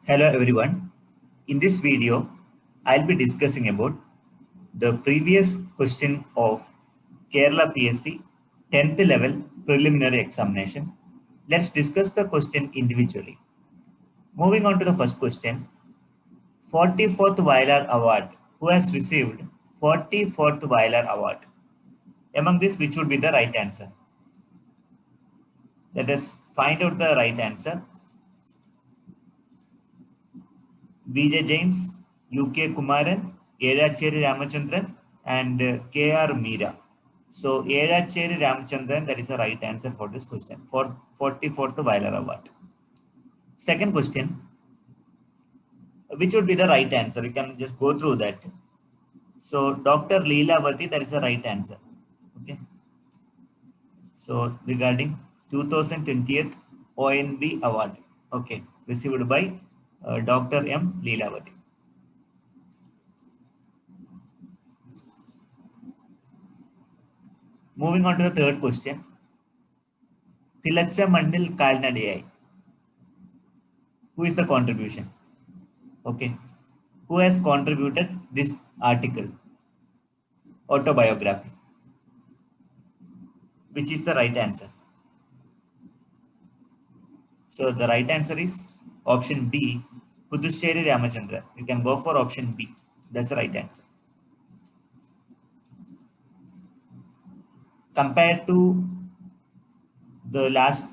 Hello everyone. In this video, I'll be discussing about the previous question of Kerala PSC 10th level preliminary examination. Let's discuss the question individually. Moving on to the first question, 44th Vailar Award. Who has received 44th Vailar Award? Among this, which would be the right answer? Let us find out the right answer. VJ James, UK Kumaran, Yedacheri Ramachandran, and KR Meera. So, Yedacheri Ramachandran, that is the right answer for this question, for 44th Vailar Award. Second question, which would be the right answer? You can just go through that. So, Dr. Leelavati, that is the right answer. Okay. So, regarding 2020th ONB Award, okay, received by Dr. M. Leelavati. Moving on to the third question. Tilacha Mandil Kalnadiyai. Who is the contribution? Okay. Who has contributed this article? Autobiography. Which is the right answer? So the right answer is option B, Puducherry Ramachandran. You can go for option B. That's the right answer. Compared to the last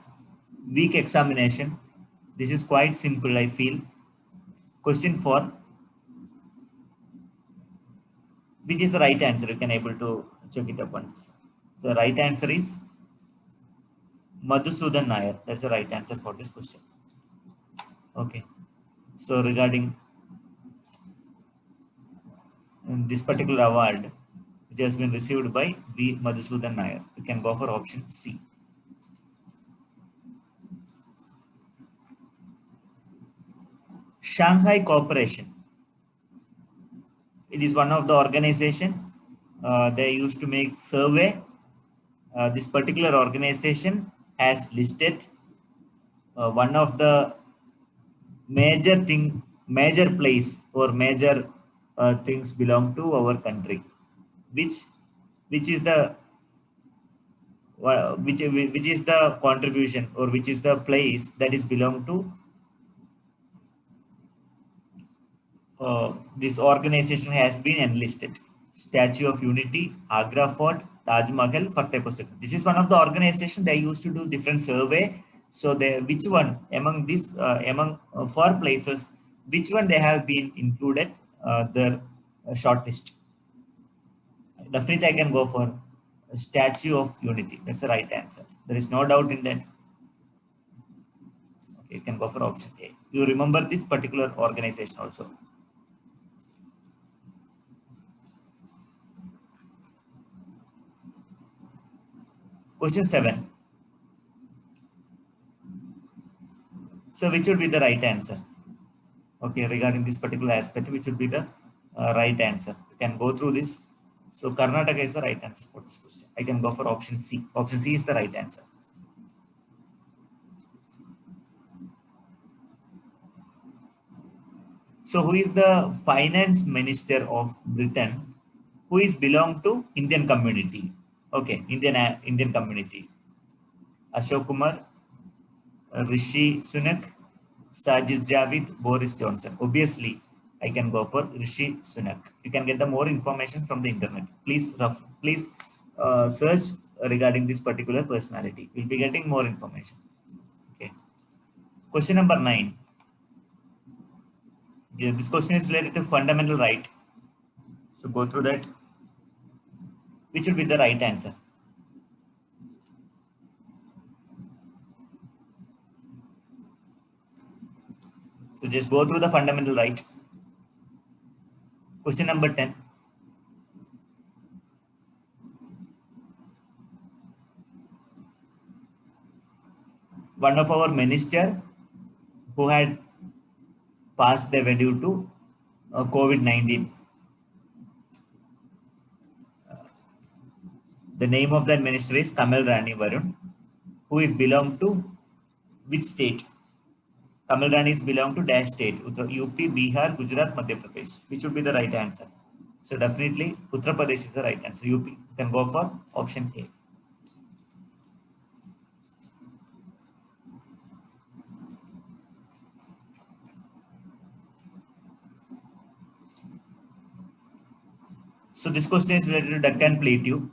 week examination, this is quite simple, I feel. Question 4. Which is the right answer? You can able to check it up once. So the right answer is Madhusudan Nair. That's the right answer for this question. Okay. So regarding this particular award, it has been received by V. Madhusudan Nair. You can go for option C. Shanghai Cooperation. It is one of the organization. They used to make survey. This particular organization has listed one of the major place or major things belong to our country. Which is the which is the contribution or which is the place that is belong to this organization has been enlisted. Statue of Unity, Agra Fort, Taj Mahal, Fatehpur Sikri. This is one of the organization they used to do different survey. So they which one among these among four places, which one they have been included their shortlist? Definitely, I can go for Statue of Unity. That's the right answer. There is no doubt in that. Okay, you can go for option A. You remember this particular organization also. Question 7. So which would be the right answer? Okay, regarding this particular aspect, which would be the right answer? You can go through this. So Karnataka is the right answer for this question. I can go for option C. Option C is the right answer. So who is the finance minister of Britain? Who is belong to Indian community? Okay, Indian community. Ashok Kumar, Rishi Sunak, Sajid Javid, Boris Johnson. Obviously, I can go for Rishi Sunak. You can get the more information from the internet. Please search regarding this particular personality. You'll be getting more information. Okay. Question number 9. Yeah, this question is related to fundamental right. So go through that. Which will be the right answer? So just go through the fundamental right. Question number 10. One of our minister who had passed away due to COVID-19. The name of that minister is Kamal Rani Varun, who is belong to which state? Tamil Ranis belong to dash state. UP, Bihar, Gujarat, Madhya Pradesh. Which would be the right answer? So definitely Uttar Pradesh is the right answer. UP. You can go for option A. So this question is related to Deccan Plateau.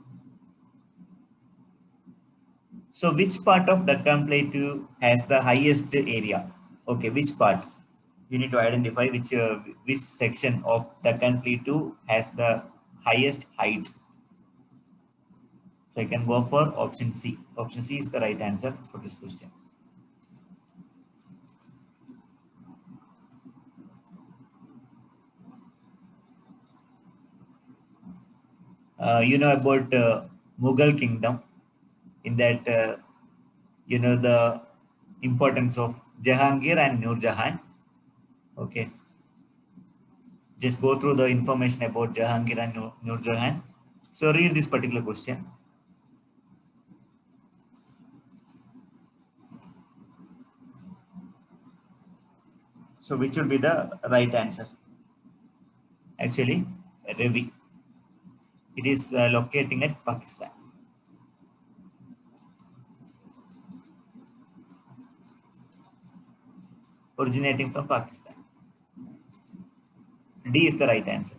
So which part of Deccan Plateau has the highest area? Okay, which part? You need to identify which section of Deccan Plateau has the highest height. So I can go for option C. Option C is the right answer for this question. You know about Mughal kingdom. In that, you know the importance of Jahangir and Nur Jahan. Okay, just go through the information about Jahangir and Nur Jahan. So read this particular question. So which would be the right answer? Actually, Ravi. It is locating at Pakistan. Originating from Pakistan. D is the right answer.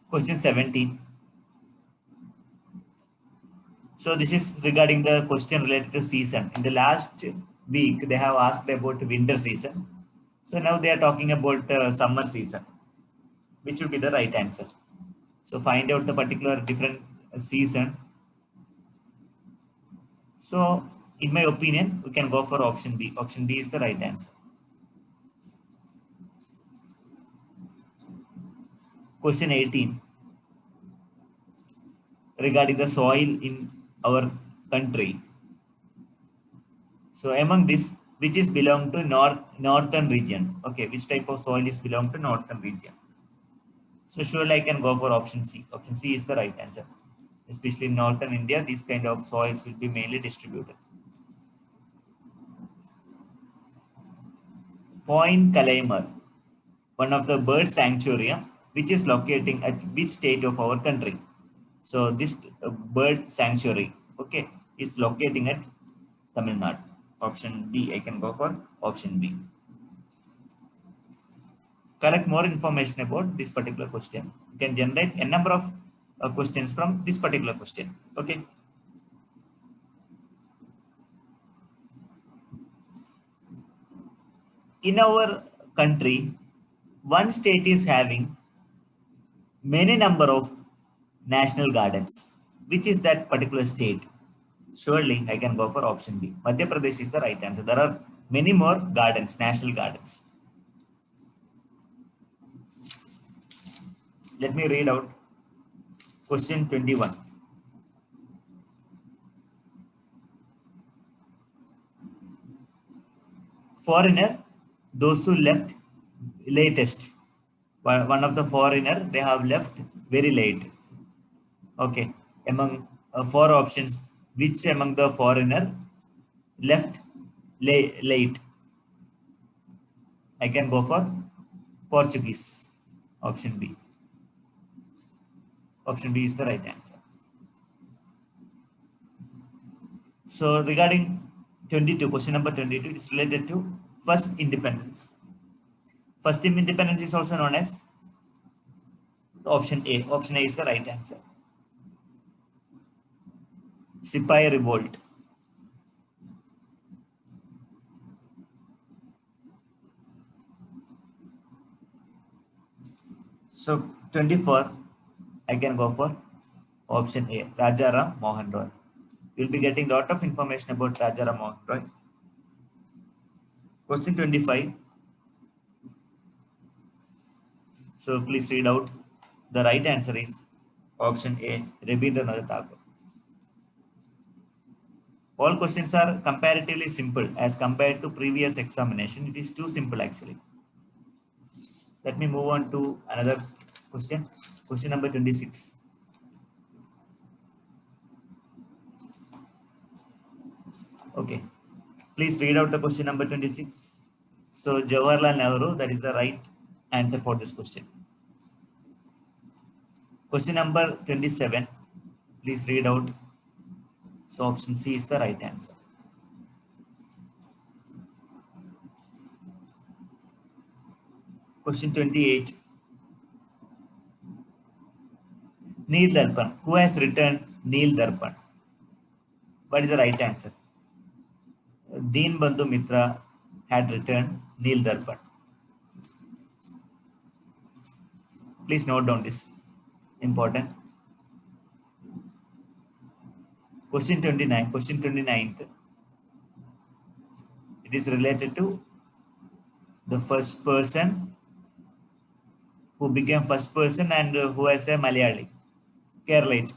Question 17. So this is regarding the question related to season. In the last week, they have asked about winter season. So now they are talking about summer season. Which would be the right answer? So find out the particular different season. So in my opinion, we can go for option B. Option D is the right answer. Question 18. Regarding the soil in our country. So among this, which is belong to northern region? Okay, which type of soil is belong to northern region? So surely I can go for option C. Option C is the right answer. Especially in northern India, these kind of soils will be mainly distributed. Point Kalaimar, one of the bird sanctuary, which is locating at which state of our country? So this bird sanctuary, okay, is locating at Tamil Nadu. Option D, I can go for option B. Collect more information about this particular question. You can generate a number of questions from this particular question. Okay. In our country, one state is having many number of national gardens. Which is that particular state? Surely I can go for option B. Madhya Pradesh is the right answer. There are many more gardens, national gardens. Let me read out question 21. Foreigner, those who left latest. One of the foreigner, they have left very late. Okay. Among four options, which among the foreigner left late? I can go for Portuguese. Option B. Option B is the right answer. So regarding 22, question number 22, it is related to first independence. First independence is also known as option A. Option A is the right answer. Sipai Revolt. So 24, I can go for option A. Rajaram Mohan Roy. You'll be getting a lot of information about Rajaram Mohan Roy. Question 25. So please read out. The right answer is option A. Rabindranath Tagore. All questions are comparatively simple as compared to previous examination. It is too simple actually. Let me move on to another question. Question number 26. Okay. Please read out the question number 26. So Jawaharlal Nehru, that is the right answer for this question. Question number 27. Please read out. So option C is the right answer. Question 28. Neel Darpan. Who has written Neel Darpan? What is the right answer? Deen Bandhu Mitra had written Neel Darpan. Please note down this. Important. Question 29. Question 29th. It is related to the first person who became first person and who has a Malayali. Keralite.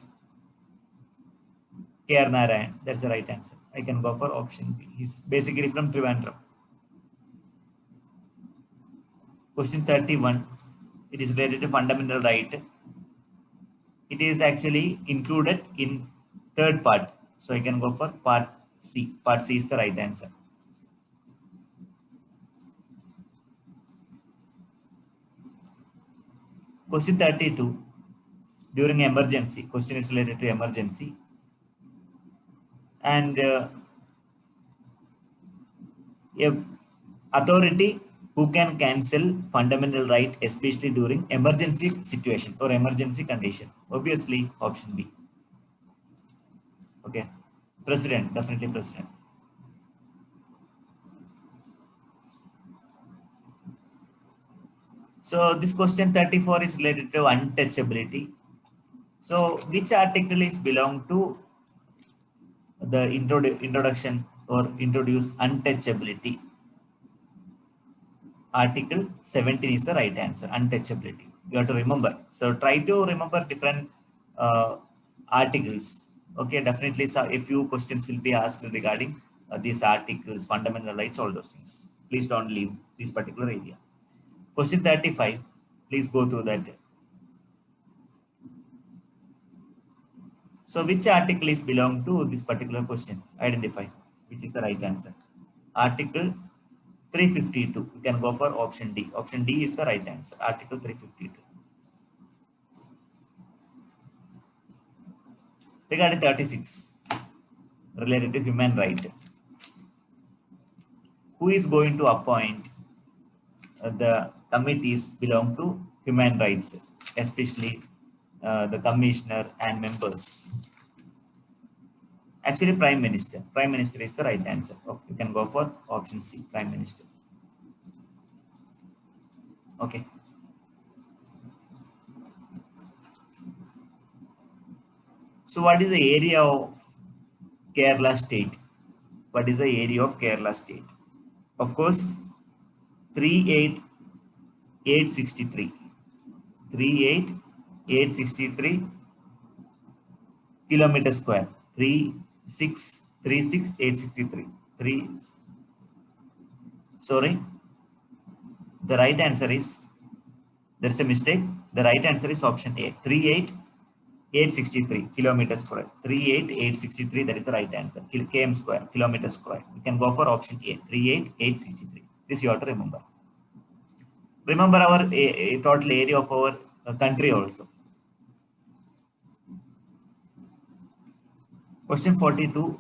K.R. Narayan. That's the right answer. I can go for option B. He's basically from Trivandrum. Question 31. It is related to fundamental right. It is actually included in third part. So I can go for part C. Part C is the right answer. Question 32. During emergency. Question is related to emergency. And a authority who can cancel fundamental right, especially during emergency situation or emergency condition. Obviously, option B. Okay. President, definitely president. So this question 34 is related to untouchability. So which article is belong to the introduction or introduce untouchability? Article 17 is the right answer, untouchability. You have to remember. So try to remember different articles. Okay, definitely. So a few questions will be asked regarding these articles, fundamental rights, all those things. Please don't leave this particular area. Question 35. Please go through that. So which article is belong to this particular question? Identify which is the right answer. Article 352. You can go for option D. Option D is the right answer. Article 352. Regarding 36, related to human right. Who is going to appoint the committees belong to human rights, especially the commissioner and members? Actually, Prime Minister. Prime Minister is the right answer. Okay, you can go for option C, Prime Minister. Okay. So what is the area of Kerala state? What is the area of Kerala state? Of course, 38,863. 38,863 kilometer square. 36,863. Sorry. The right answer is, there's a mistake. The right answer is option A. 38,863 kilometers square. 38,863. That is the right answer. Km square, kilometer square. You can go for option A. 38,863. This you have to remember. Remember our total area of our country also. Question 42.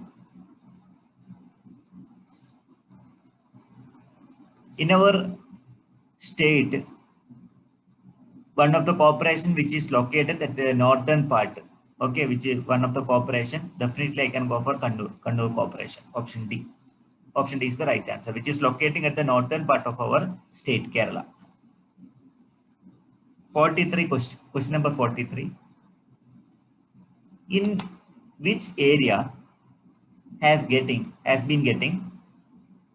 In our state, one of the corporation which is located at the northern part, okay, which is one of the corporation, definitely I can go for Kannur Corporation, option D. Option D is the right answer, which is locating at the northern part of our state, Kerala. 43 question number 43. In which area has been getting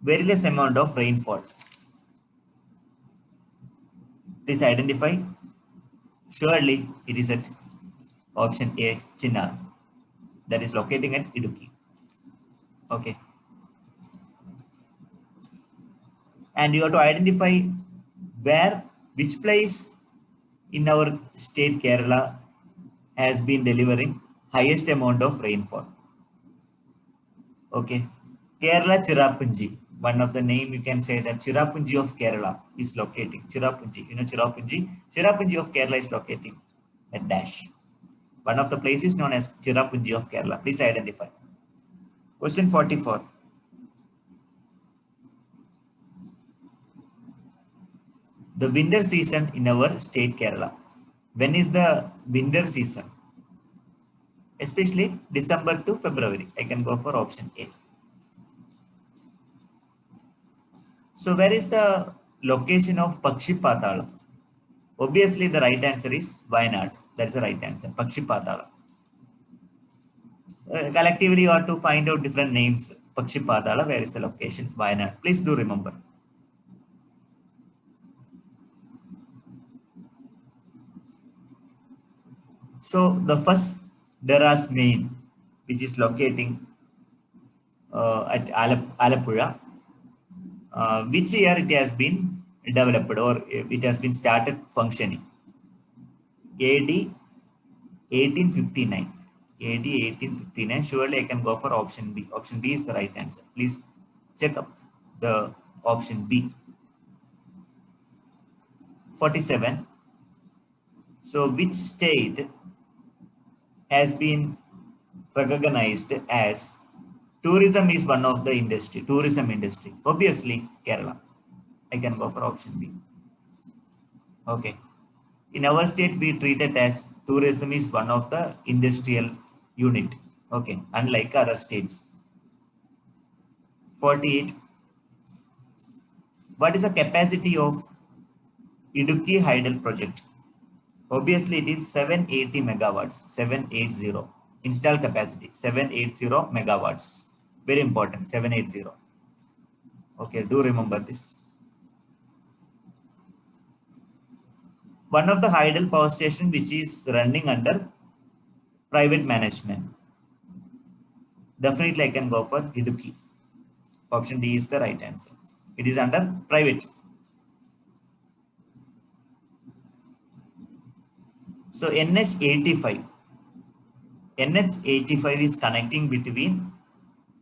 very less amount of rainfall? Please identify. Surely it is at option A, Chinnar, that is locating at Idukki. Okay. And you have to identify which place in our state Kerala has been delivering highest amount of rainfall. Okay. Kerala Chirapunji. One of the name you can say that Chirapunji of Kerala is locating. Chirapunji. You know Chirapunji? Chirapunji of Kerala is locating at dash. One of the places known as Chirapunji of Kerala. Please identify. Question 44. The winter season in our state Kerala. When is the winter season? Especially December to February. I can go for option A. So where is the location of Pakshipatala? Obviously the right answer is Wayanad. That is the right answer. Pakshipatala. Collectively you have to find out different names. Pakshipatala, where is the location? Wayanad. Please do remember. So the first Daras main, which is locating at Alapura, which year it has been developed or it has been started functioning? AD 1859. AD 1859. Surely I can go for option B. Option B is the right answer. Please check up the option B. 47. So which state has been recognized as tourism is one of the industry, tourism industry? Obviously Kerala. I can go for option B. Okay. In our state, we treat it as tourism is one of the industrial unit. Okay. Unlike other states. 48. What is the capacity of Idukki Hydel project? Obviously, it is 780 megawatts. 780. Install capacity 780 megawatts. Very important. 780. Okay. Do remember this. One of the Hydel power station which is running under private management. Definitely I can go for Idukki. Option D is the right answer. It is under private. So NH85. NH85 is connecting between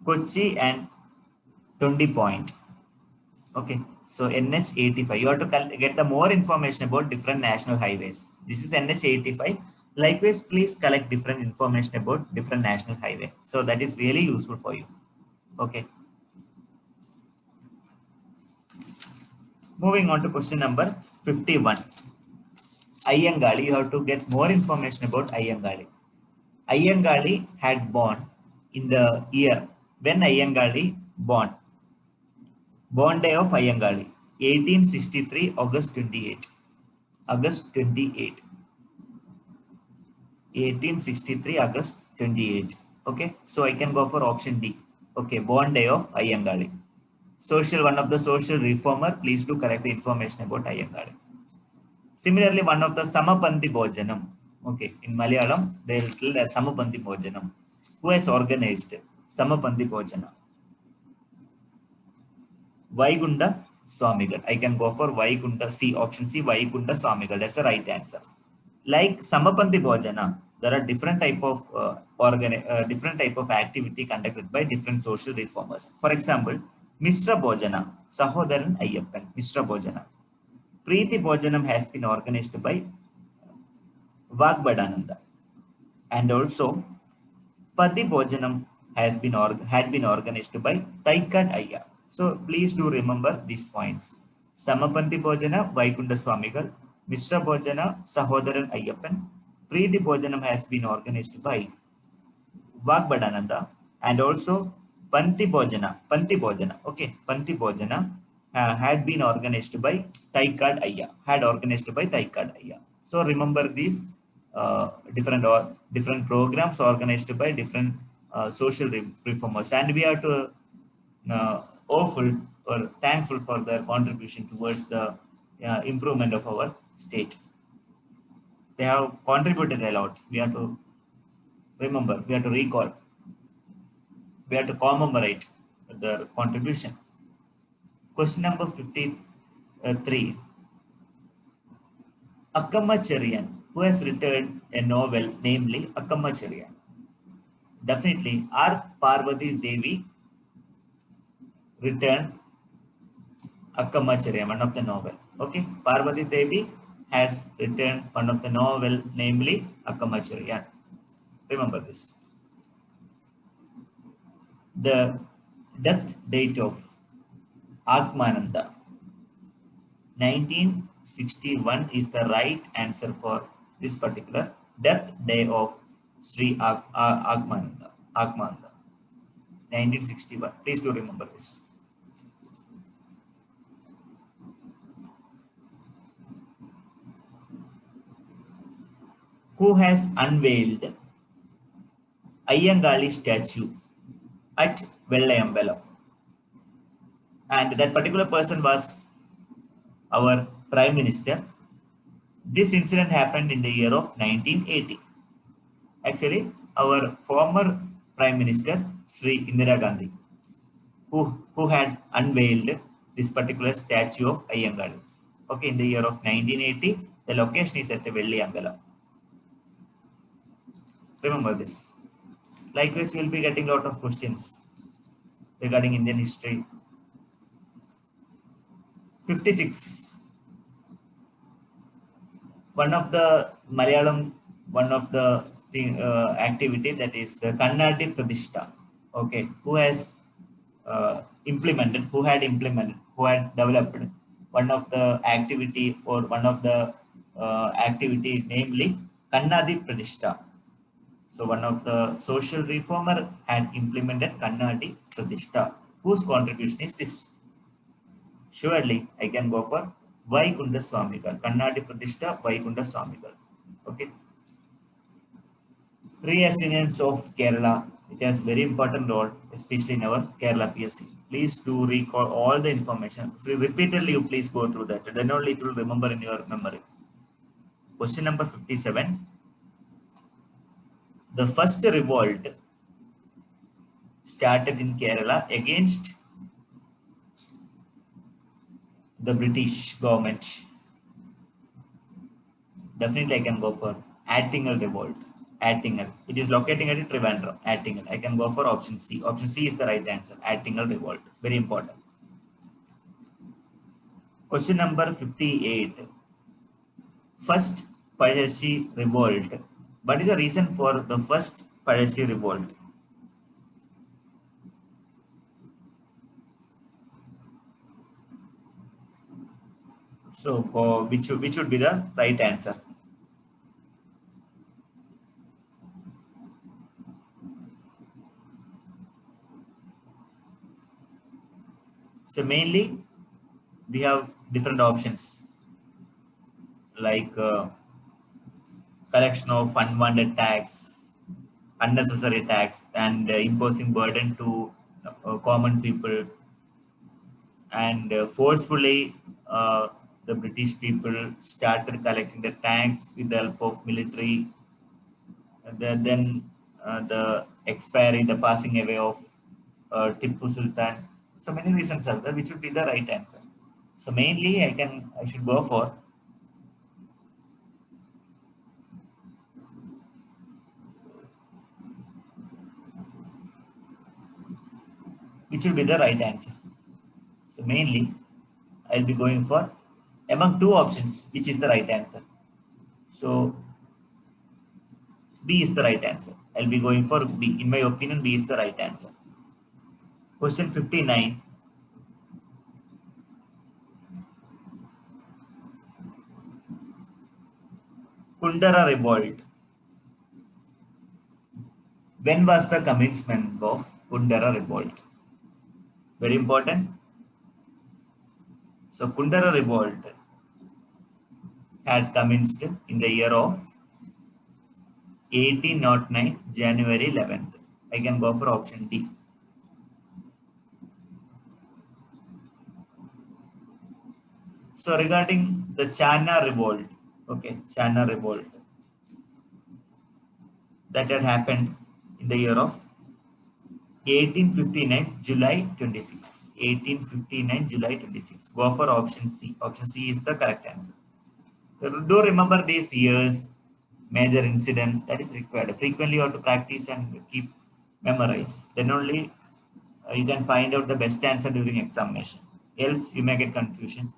Kochi and Tundi Point. Okay. So NH85. You have to get the more information about different national highways. This is NH85. Likewise, please collect different information about different national highway. So that is really useful for you. Okay. Moving on to question number 51. Ayangali, you have to get more information about Ayangali. Ayangali had born in the year when Ayangali born. Born day of Ayangali, 1863 August 28. August 28. 1863 August 28. Okay, so I can go for option D. Okay, born day of Ayangali. One of the social reformer. Please do correct the information about Ayangali. Similarly, one of the Samapanthi Bhojanam. Okay, in Malayalam, they will tell that Samapanthi Bhojanam. Who has organized Samapanthi Bhojana? Vaikunda Swamigal. I can go for Vaikunda C. Option C, Vaikunda Swamigal. That's the right answer. Like Samapanthi Bhojana, there are different type of different type of activity conducted by different social reformers. For example, Mishra Bhojana, Sahodaran Ayyappan, Mishra Bhojana. Preeti Bhojanam has been organized by Vagbhadananda, and also Pati Bhojanam had been organized by Taikkad Ayya. So please do remember these points. Samapanthi Bhojana, Vaikunda Swamigal, Mishra Bhojana, Sahodaran Ayyappan. Preeti Bhojanam has been organized by Vagbhadananda, and also Panthi Bhojana, okay, Panthi Bhojana had been organized by Taikkad Ayya, So remember these different programs organized by different social reformers, and we are to awful or thankful for their contribution towards the improvement of our state. They have contributed a lot. We have to remember, we have to recall, we have to commemorate their contribution. Question number 53. Akkamma Cheriyan, who has written a novel, namely Akkamma Cheriyan? Definitely, R. Parvati Devi written Akkamachariam, one of the novel. Okay, Parvati Devi has written one of the novel, namely Akkamachariam. Remember this. The death date of Atmananda, 1961, is the right answer for this particular death day of Sri Atmananda. 1961. Please do remember this. Who has unveiled Ayyangali statue at Vellayambalam? And that particular person was our Prime Minister. This incident happened in the year of 1980. Actually, our former Prime Minister, Sri Indira Gandhi, who had unveiled this particular statue of Ayyangali. Okay, in the year of 1980, the location is at Vellayambalam. Remember this. Likewise, we will be getting a lot of questions regarding Indian history. 56. One of the Malayalam, one of the activity, that is Kannadi Pradishta. Okay, who had developed one of the activity, or one of the activity, namely Kannadi Pradishta. So one of the social reformer had implemented Kannadi Pradishta. Whose contribution is this? Surely I can go for Vaikunda Swamigal. Kannadi Pradishta, Vaikunda Swamigal. Okay. Reascendance of Kerala. It has very important role, especially in our Kerala PSC. Please do recall all the information. Repeatedly, you please go through that. Then only it will remember in your memory. Question number 57. The first revolt started in Kerala against the British government. Definitely I can go for Attingal revolt. Attingal. It is locating at Trivandrum. Attingal. I can go for option C. Option C is the right answer. Attingal revolt. Very important. Question number 58. First Pazhasi revolt. What is the reason for the first Pazhasi revolt? So, which would be the right answer? So mainly we have different options, like collection of unwanted tax, unnecessary tax, and imposing burden to common people, and forcefully the British people started collecting the tax with the help of military. And then the expiry, the passing away of Tipu Sultan. So many reasons are there, which would be the right answer. So mainly I should go for which will be the right answer. So mainly I'll be going for among two options, which is the right answer. So B is the right answer. I'll be going for B. In my opinion, B is the right answer. Question 59. Kundara revolt. When was the commencement of Kundara revolt? Very important. So Kundara revolt had commenced in the year of 1809, January 11th. I can go for option D. So regarding the Channa revolt, okay, Channa revolt, that had happened in the year of 1859, July 26. 1859, July 26. Go for option C. Option C is the correct answer. Do remember these years, major incident, that is required. Frequently you have to practice and keep memorize. Then only You can find out the best answer during examination. Else you may get confusion.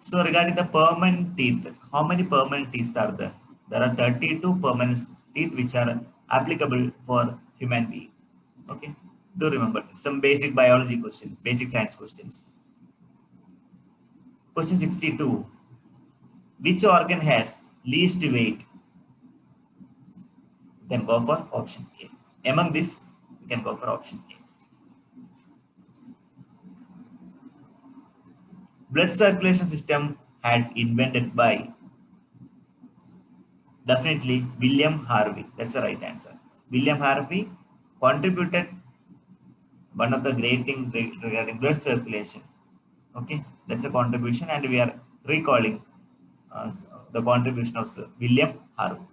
So regarding the permanent teeth, how many permanent teeth are there? There are 32 permanent teeth which are applicable for human being. Okay, do remember this. Some basic biology questions, basic science questions. Question 62. Which organ has least weight? You can go for option A. Among this, you can go for option A. Blood circulation system had invented by definitely William Harvey. That's the right answer. William Harvey contributed one of the great things regarding blood circulation. Okay, that's a contribution, and we are recalling the contribution of Sir William Harvey.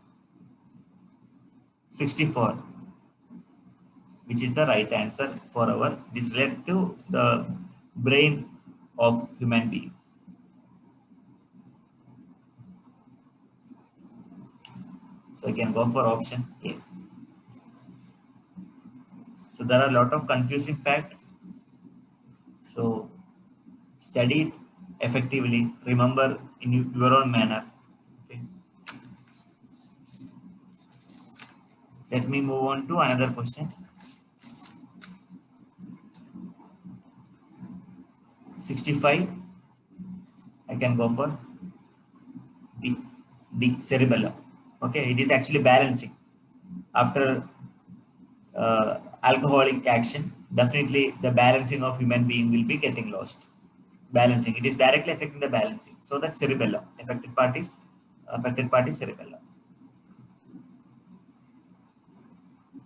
64, which is the right answer for our, this related to the brain of human being. So I can go for option A. So there are a lot of confusing facts. So study it effectively, remember in your own manner. Okay. Let me move on to another question. 65. I can go for D, cerebellum. Okay, it is actually balancing. After alcoholic action, definitely the balancing of human being will be getting lost. Balancing, it is directly affecting the balancing. So that cerebellum, affected part is cerebellum.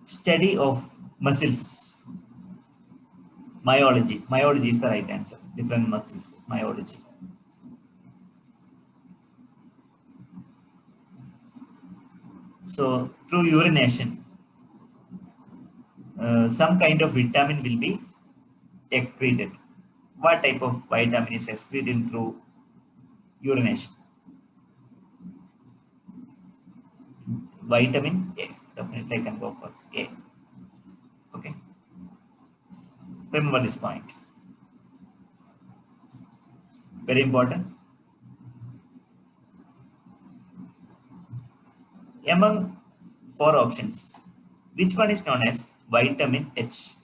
Study of muscles. Myology is the right answer. Different muscles, myology. So through urination, some kind of vitamin will be excreted. What type of vitamin is excreted through urination? Vitamin A. Definitely I can go for A. Okay. Remember this point. Very important. Among 4 options, which one is known as vitamin H?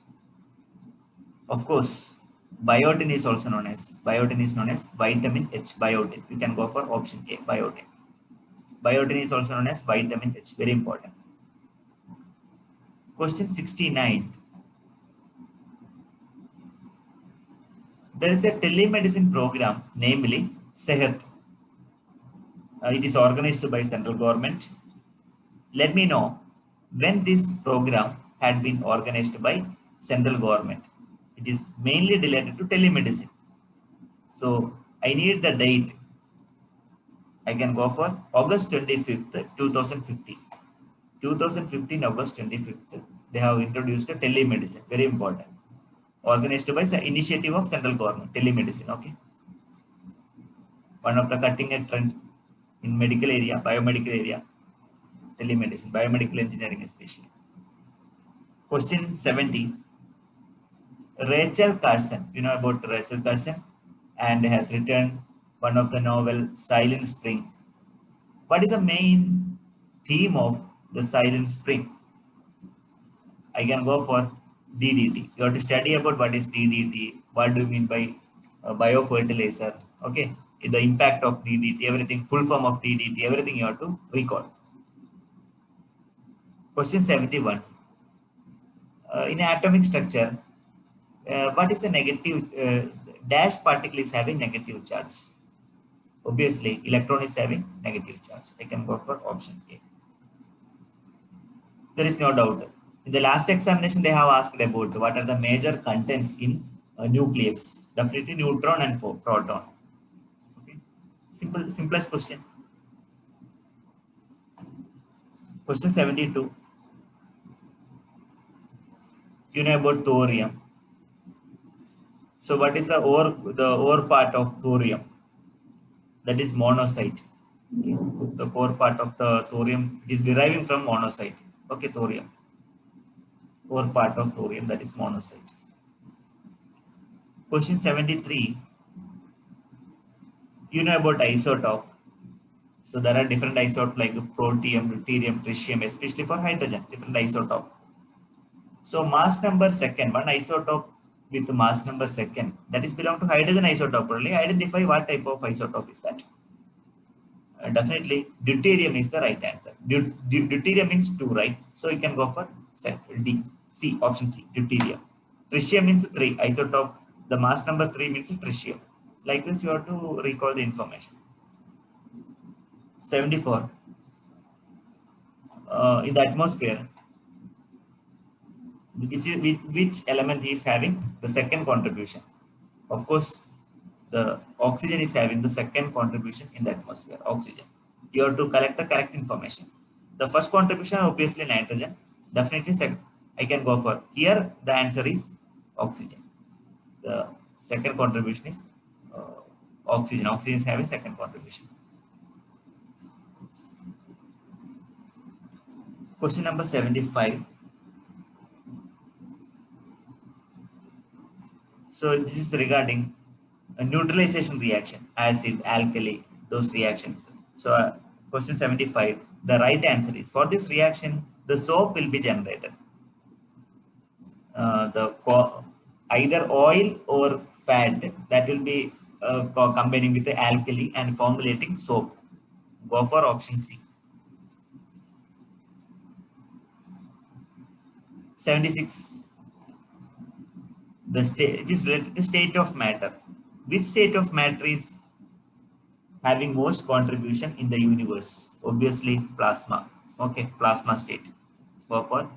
Of course, biotin is also known as vitamin H. Biotin. You can go for option A. Biotin. Biotin is also known as vitamin H. Very important. Question 69. There is a telemedicine program, namely Sehat. It is organized by central government. Let me know when this program had been organized by central government. It is mainly related to telemedicine. So I need the date. I can go for August 25th, 2015. 2015, August 25th. They have introduced a telemedicine. Very important. Organized by the initiative of central government. Telemedicine. Okay. One of the cutting edge trend in medical area, biomedical area. Telemedicine, biomedical engineering especially. Question 70. Rachel Carson, you know about Rachel Carson, and has written one of the novel Silent Spring. What is the main theme of the Silent Spring? I can go for DDT. You have to study about what is DDT, what do you mean by biofertilizer, okay? The impact of DDT, everything, full form of DDT, everything you have to recall. Question 71. In atomic structure, what is the negative dash particle is having negative charge? Obviously, electron is having negative charge. I can go for option A. There is no doubt. In the last examination, they have asked about what are the major contents in a nucleus. Definitely neutron and proton. Okay. Simplest question. Question 72. You know about thorium. So what is the ore part of thorium? That is monocyte. Okay. The core part of the thorium is deriving from monocyte. Okay, thorium. or part of thorium, that is monoxide. Question 73, you know about isotope. So there are different isotopes like protium, deuterium, tritium, especially for hydrogen, different isotope. So mass number second, one isotope with mass number second, that is belong to hydrogen isotope only. Identify what type of isotope is that. Definitely deuterium is the right answer. Deuterium means 2, right? So you can go for D. C, option C, deuterium. Tritium means 3, isotope. The mass number 3 means tritium. Like this, you have to recall the information. 74. In the atmosphere, which element is having the second contribution? Of course, the oxygen is having the second contribution in the atmosphere, oxygen. You have to collect the correct information. The first contribution, obviously nitrogen. Definitely second. I can go for here. The answer is oxygen. The second contribution is oxygen. Oxygen is having second contribution. Question number 75. So this is regarding a neutralization reaction, acid, alkali, those reactions. So question 75, the right answer is, for this reaction, the soap will be generated. Either oil or fat that will be combining with the alkali and formulating soap. Go for option C. 76, the state, it is related to state of matter. Which state of matter is having most contribution in the universe? Obviously plasma. Okay, plasma state. Go for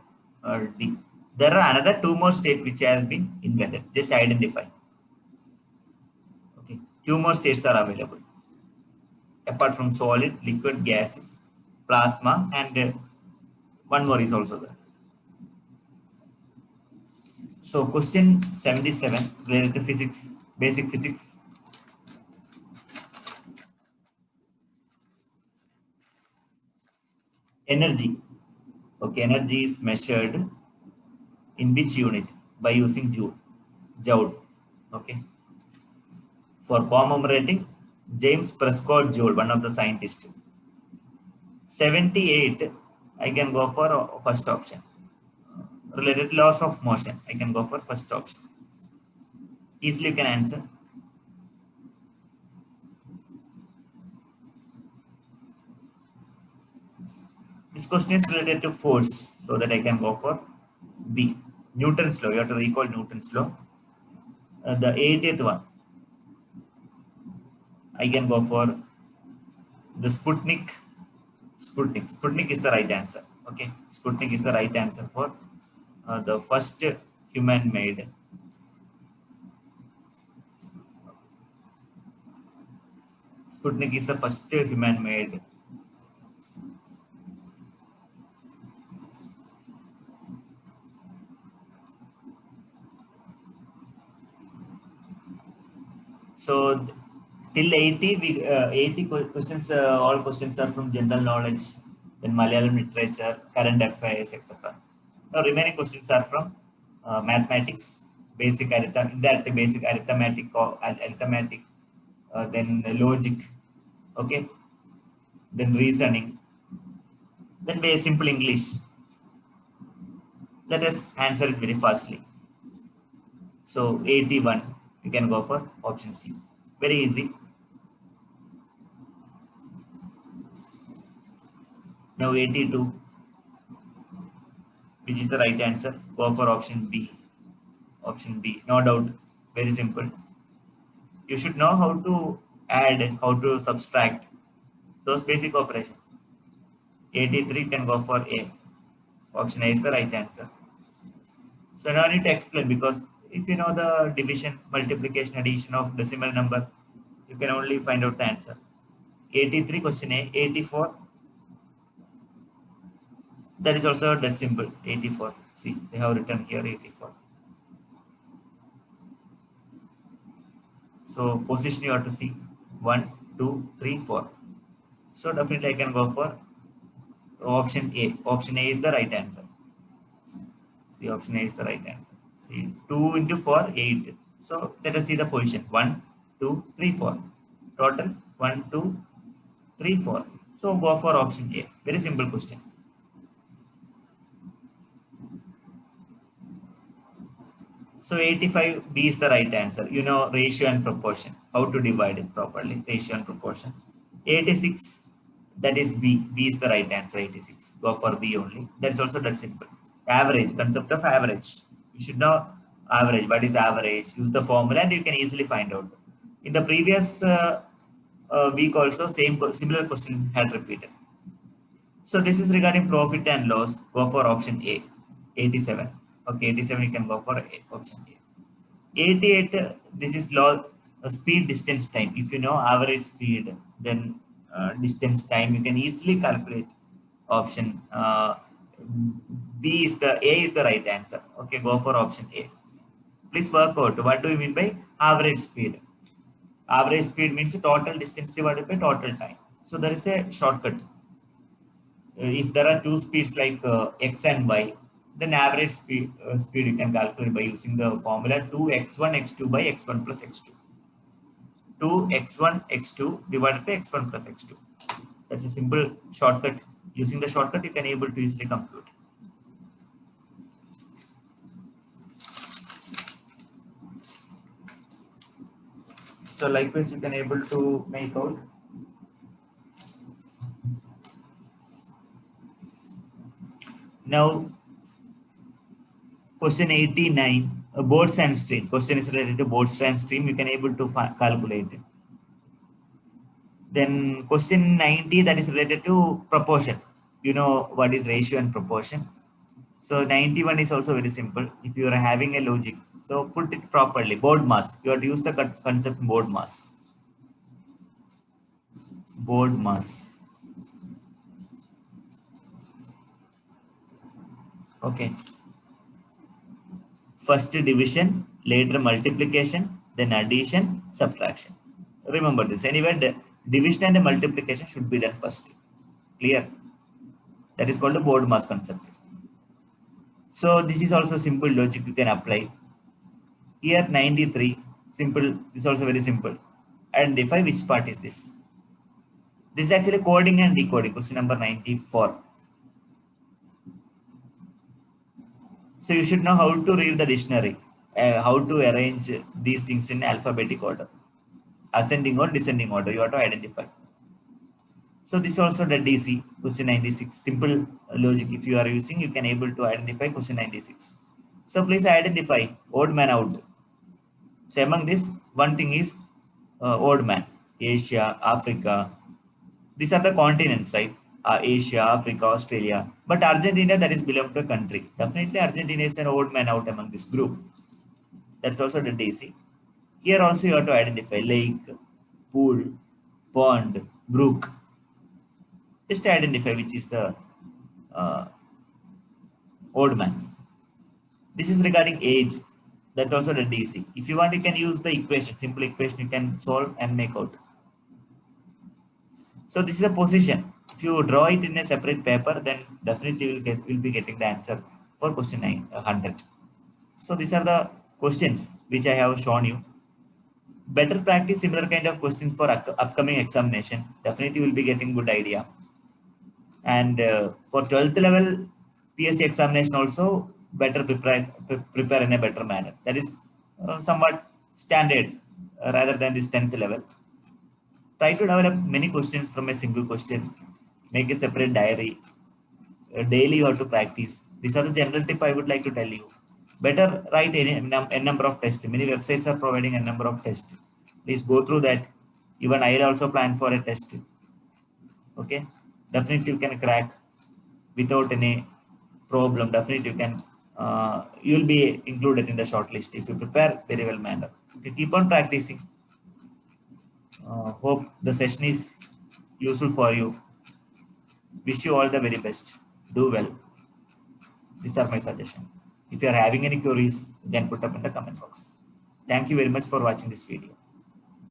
D. There are another two more states which has been invented. Just identify. Okay, two more states are available apart from solid, liquid, gases, plasma, and one more is also there. So question 77 related to physics, basic physics. Energy. Okay, energy is measured in which unit? By using joule. Joule. Okay. For commemorating James Prescott Joule, one of the scientists. 78, I can go for first option. Related laws of motion, I can go for first option. Easily you can answer. This question is related to force, so that I can go for B. Newton's law. You have to recall Newton's law. The 80th one, I can go for the Sputnik. Sputnik is the right answer. Okay, Sputnik is the right answer for the first human-made. Sputnik is the first human-made. So till 80, 80 questions, all questions are from general knowledge, then Malayalam literature, current affairs, etc. Now remaining questions are from mathematics, basic arithmetic, that basic arithmetic, then logic, okay, then reasoning, then very simple English. Let us answer it very fastly. So 81, you can go for option C. Very easy. Now 82, which is the right answer? Go for option B. Option B, no doubt. Very simple. You should know how to add, how to subtract, those basic operations. 83 can go for A. Option A is the right answer. So now I need to explain, because if you know the division, multiplication, addition of decimal number, you can only find out the answer. 83 question A. 84, that is also that simple. 84, see, they have written here 84. So position you have to see 1, 2, 3, 4. So definitely I can go for option A. Option A is the right answer. See, option A is the right answer. See, 2 into 4, 8. So let us see the position. 1, 2, 3, 4. Total 1, 2, 3, 4. So go for option A. Very simple question. So 85B is the right answer. You know ratio and proportion. How to divide it properly. Ratio and proportion. 86, that is B. B is the right answer. 86. Go for B only. That's also that simple. Average. Concept of average. You should know average. What is average? Use the formula and you can easily find out. In the previous week also similar question had repeated. So this is regarding profit and loss. Go for option A. 87. Okay, 87 you can go for option A. 88, this is law speed distance time. If you know average speed, then distance time, you can easily calculate option B is the A is the right answer. Okay, go for option A. Please work out what do you mean by average speed. Average speed means total distance divided by total time. So there is a shortcut. If there are two speeds like x and y, then average speed you can calculate by using the formula 2x1 x2 by x1 plus x2. 2x1 x2 divided by x1 plus x2. That's a simple shortcut. Using the shortcut, you can able to easily compute. So likewise, you can able to make out. Now, question 89, boards and stream. Question is related to boards and stream. You can able to calculate it. Then question 90, that is related to proportion. You know what is ratio and proportion. So 91 is also very simple. If you are having a logic, so put it properly. Board mass. You have to use the concept board mass. Board mass. Okay. First division, later multiplication, then addition, subtraction. Remember this. Anyway, the division and the multiplication should be done first. Clear? That is called the board mass concept. So this is also simple logic you can apply. Here 93, simple. This is also very simple. Identify which part is this. This is actually coding and decoding. Question number 94. So you should know how to read the dictionary, how to arrange these things in alphabetic order, ascending or descending order. You have to identify. So this is also the DC, question 96. Simple logic. If you are using, you can able to identify question 96. So please identify odd man out. So among this, one thing is odd man, Asia, Africa. These are the continents, right? Asia, Africa, Australia. But Argentina, that is belong to a country. Definitely Argentina is an odd man out among this group. That's also the DC. Here also you have to identify lake, pool, pond, brook. Just identify which is the odd man. This is regarding age. That's also the DC. If you want, you can use the equation, simple equation you can solve and make out. So this is a position. If you draw it in a separate paper, then definitely will be getting the answer for question 900. So these are the questions which I have shown you. Better practice similar kind of questions for upcoming examination. Definitely will be getting good idea. And for 12th level PSC examination also better prepare in a better manner. That is somewhat standard rather than this 10th level. Try to develop many questions from a single question. Make a separate diary. Daily you have to practice. These are the general tip I would like to tell you. Better write a number of tests. Many websites are providing a number of tests. Please go through that. Even I will also plan for a test. Okay. Definitely you can crack without any problem. Definitely you can. You will be included in the shortlist if you prepare very well manner. Okay. Keep on practicing. Hope the session is useful for you. Wish you all the very best. Do well. These are my suggestions. If you are having any queries, then put up in the comment box. Thank you very much for watching this video.